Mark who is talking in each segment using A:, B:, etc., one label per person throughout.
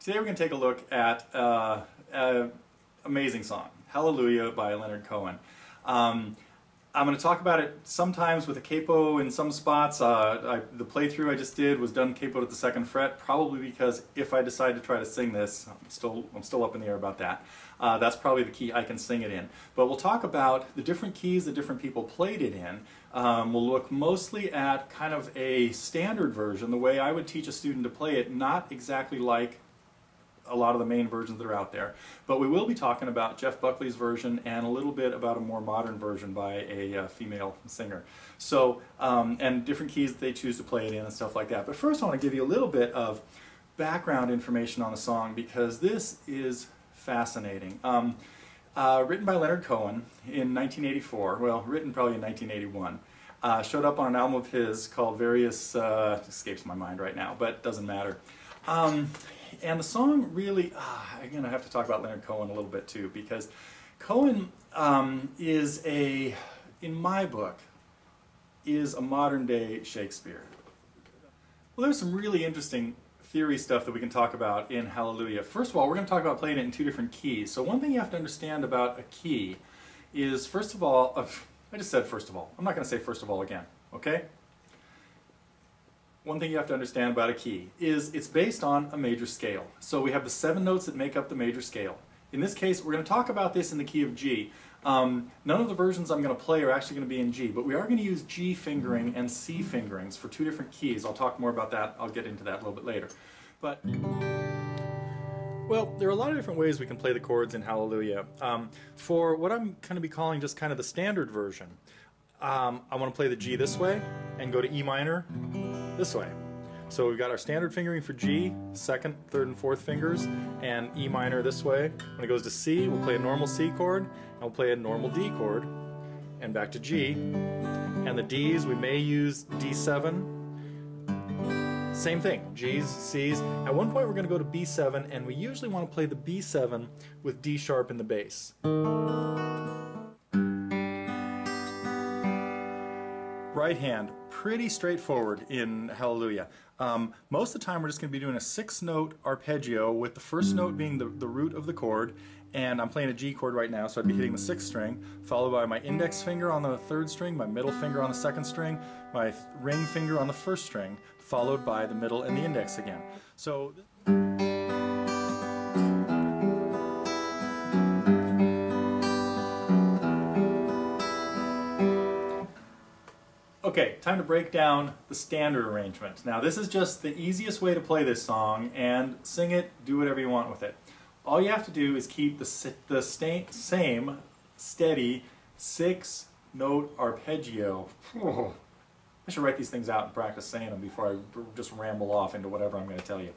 A: Today we're going to take a look at an amazing song, Hallelujah by Leonard Cohen. I'm going to talk about it sometimes with a capo in some spots. The playthrough I just did was done capoed at the 2nd fret, probably because if I decide to try to sing this, I'm still up in the air about that. That's probably the key I can sing it in. But we'll talk about the different keys that different people played it in. We'll look mostly at kind of a standard version, the way I would teach a student to play it, not exactly like a lot of the main versions that are out there. But we will be talking about Jeff Buckley's version and a little bit about a more modern version by a female singer. So, and different keys that they choose to play it in and stuff like that. But first I want to give you a little bit of background information on the song because this is fascinating. Written by Leonard Cohen in 1984, well, written probably in 1981. Showed up on an album of his called Various, escapes my mind right now, but doesn't matter. And the song really, again, I have to talk about Leonard Cohen a little bit too, because Cohen is in my book, is a modern day Shakespeare. Well, there's some really interesting theory stuff that we can talk about in Hallelujah. First of all, we're going to talk about playing it in 2 different keys. So one thing you have to understand about a key is, first of all, I just said first of all. I'm not going to say first of all again, okay? One thing you have to understand about a key is it's based on a major scale. So we have the 7 notes that make up the major scale. In this case, we're going to talk about this in the key of G. None of the versions I'm going to play are actually going to be in G, but we are going to use G fingering and C fingerings for 2 different keys. I'll talk more about that. I'll get into that a little bit later. But, well, there are a lot of different ways we can play the chords in Hallelujah. For what I'm going to be calling just kind of the standard version, I want to play the G this way and go to E minor this way. So we've got our standard fingering for G, 2nd, 3rd, and 4th fingers, and E minor this way. When it goes to C, we'll play a normal C chord, and we'll play a normal D chord, and back to G. And the Ds, we may use D7. Same thing, Gs, Cs. At one point we're going to go to B7, and we usually want to play the B7 with D sharp in the bass. Right hand, pretty straightforward in Hallelujah. Most of the time we're just going to be doing a 6-note arpeggio with the first note being the root of the chord, and I'm playing a G chord right now, so I'd be hitting the 6th string, followed by my index finger on the 3rd string, my middle finger on the 2nd string, my ring finger on the 1st string, followed by the middle and the index again. So. Okay, time to break down the standard arrangement. Now this is just the easiest way to play this song, and sing it, do whatever you want with it. All you have to do is keep the same steady 6-note arpeggio. Oh, I should write these things out and practice saying them before I just ramble off into whatever I'm going to tell you.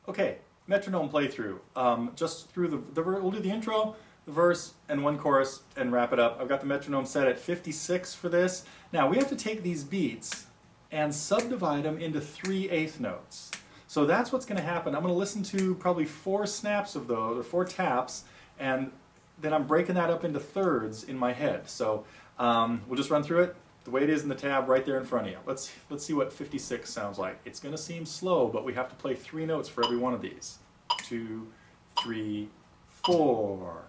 A: Okay, metronome playthrough. Just through we'll do the intro, the verse, and 1 chorus, and wrap it up. I've got the metronome set at 56 for this. Now we have to take these beats and subdivide them into 3/8 notes. So that's what's going to happen. I'm going to listen to probably 4 snaps of those, or 4 taps, and then I'm breaking that up into thirds in my head. So we'll just run through it the way it is in the tab right there in front of you. Let's see what 56 sounds like. It's going to seem slow, but we have to play 3 notes for every one of these. 2, 3, 4.